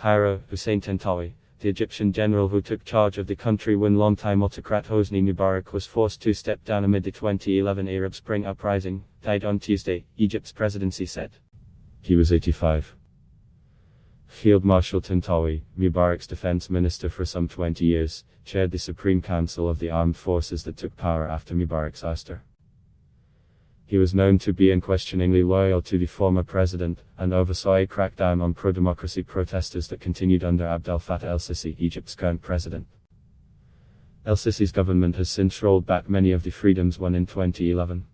CAIRO, Hussein Tantawi, the Egyptian general who took charge of the country when longtime autocrat Hosni Mubarak was forced to step down amid the 2011 Arab Spring uprising, died on Tuesday, Egypt's presidency said. He was 85. Field Marshal Tantawi, Mubarak's defense minister for some 20 years, chaired the Supreme Council of the armed forces that took power after Mubarak's ouster. He was known to be unquestioningly loyal to the former president, and oversaw a crackdown on pro-democracy protesters that continued under Abdel Fattah el-Sisi, Egypt's current president. El-Sisi's government has since rolled back many of the freedoms won in 2011.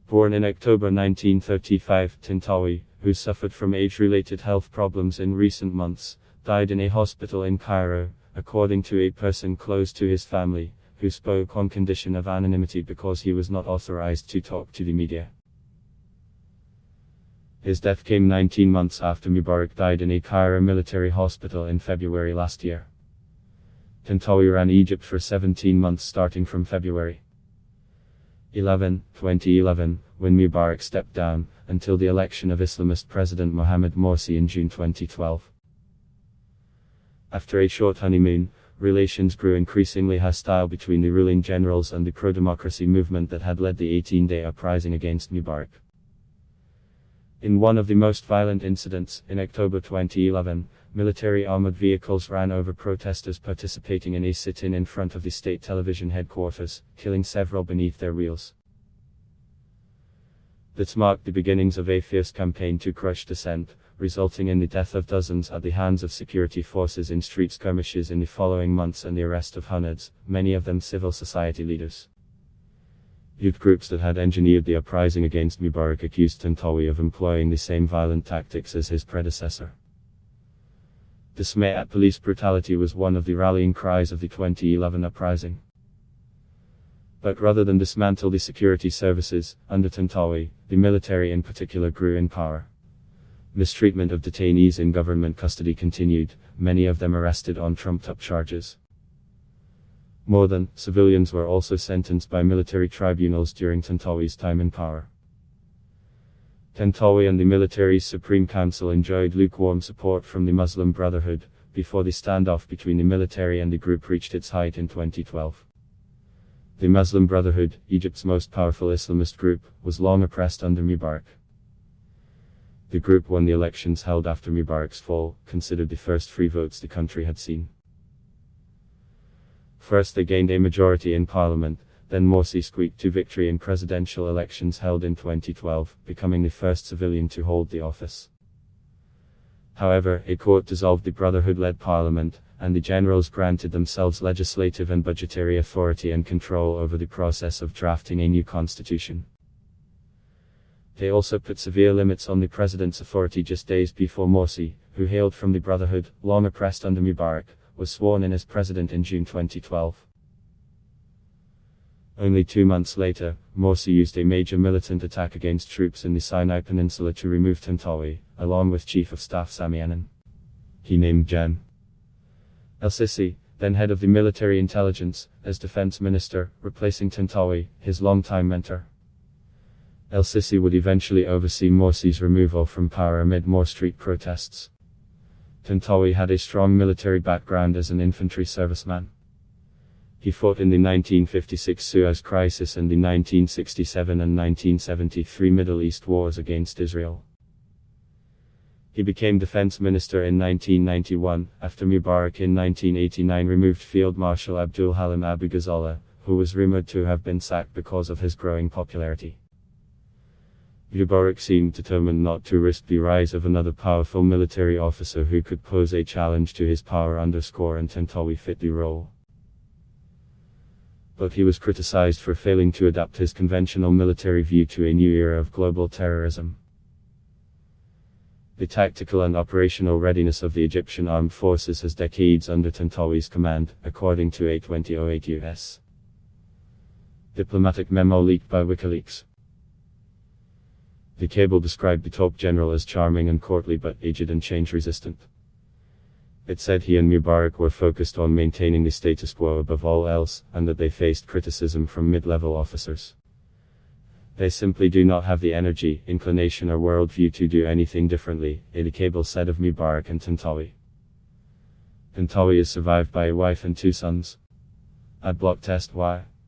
Born in October 1935, Tantawi, who suffered from age-related health problems in recent months, died in a hospital in Cairo, according to a person close to his family, who spoke on condition of anonymity because he was not authorized to talk to the media. His death came 19 months after Mubarak died in a Cairo military hospital in February last year. Tantawi ran Egypt for 17 months starting from February 2011, when Mubarak stepped down, until the election of Islamist President Mohamed Morsi in June 2012. After a short honeymoon, relations grew increasingly hostile between the ruling generals and the pro-democracy movement that had led the 18-day uprising against Mubarak. In one of the most violent incidents, in October 2011, military armored vehicles ran over protesters participating in a sit-in in front of the state television headquarters, killing several beneath their wheels. That marked the beginnings of a fierce campaign to crush dissent, resulting in the death of dozens at the hands of security forces in street skirmishes in the following months and the arrest of hundreds, many of them civil society leaders. Youth groups that had engineered the uprising against Mubarak accused Tantawi of employing the same violent tactics as his predecessor. Dismay at police brutality was one of the rallying cries of the 2011 uprising. But rather than dismantle the security services, under Tantawi, the military in particular grew in power. Mistreatment of detainees in government custody continued, many of them arrested on trumped-up charges. More than civilians were also sentenced by military tribunals during Tantawi's time in power. Tantawi and the military's Supreme Council enjoyed lukewarm support from the Muslim Brotherhood, before the standoff between the military and the group reached its height in 2012. The Muslim Brotherhood, Egypt's most powerful Islamist group, was long oppressed under Mubarak. The group won the elections held after Mubarak's fall, considered the first free votes the country had seen. First they gained a majority in parliament, then Morsi squeaked to victory in presidential elections held in 2012, becoming the first civilian to hold the office. However, a court dissolved the Brotherhood-led parliament, and the generals granted themselves legislative and budgetary authority and control over the process of drafting a new constitution. They also put severe limits on the president's authority just days before Morsi, who hailed from the Brotherhood, long oppressed under Mubarak, was sworn in as president in June 2012. Only 2 months later, Morsi used a major militant attack against troops in the Sinai Peninsula to remove Tantawi, along with Chief of Staff Sami Anan. He named Gen. El-Sisi, then head of the military intelligence, as defense minister, replacing Tantawi, his longtime mentor. El-Sisi would eventually oversee Morsi's removal from power amid more street protests. Tantawi had a strong military background as an infantry serviceman. He fought in the 1956 Suez Crisis and the 1967 and 1973 Middle East wars against Israel. He became defense minister in 1991, after Mubarak in 1989 removed Field Marshal Abdul Halim Abu Ghazala, who was rumored to have been sacked because of his growing popularity. Mubarak seemed determined not to risk the rise of another powerful military officer who could pose a challenge to his power, and Tantawi fit the role. But he was criticized for failing to adapt his conventional military view to a new era of global terrorism. The tactical and operational readiness of the Egyptian armed forces has decades under Tantawi's command, according to a 2008 U.S. diplomatic memo leaked by WikiLeaks. The cable described the top general as charming and courtly but aged and change-resistant. It said he and Mubarak were focused on maintaining the status quo above all else, and that they faced criticism from mid-level officers. They simply do not have the energy, inclination or worldview to do anything differently, a cable said of Mubarak and Tantawi. Tantawi is survived by a wife and 2 sons. Adblock test. Why?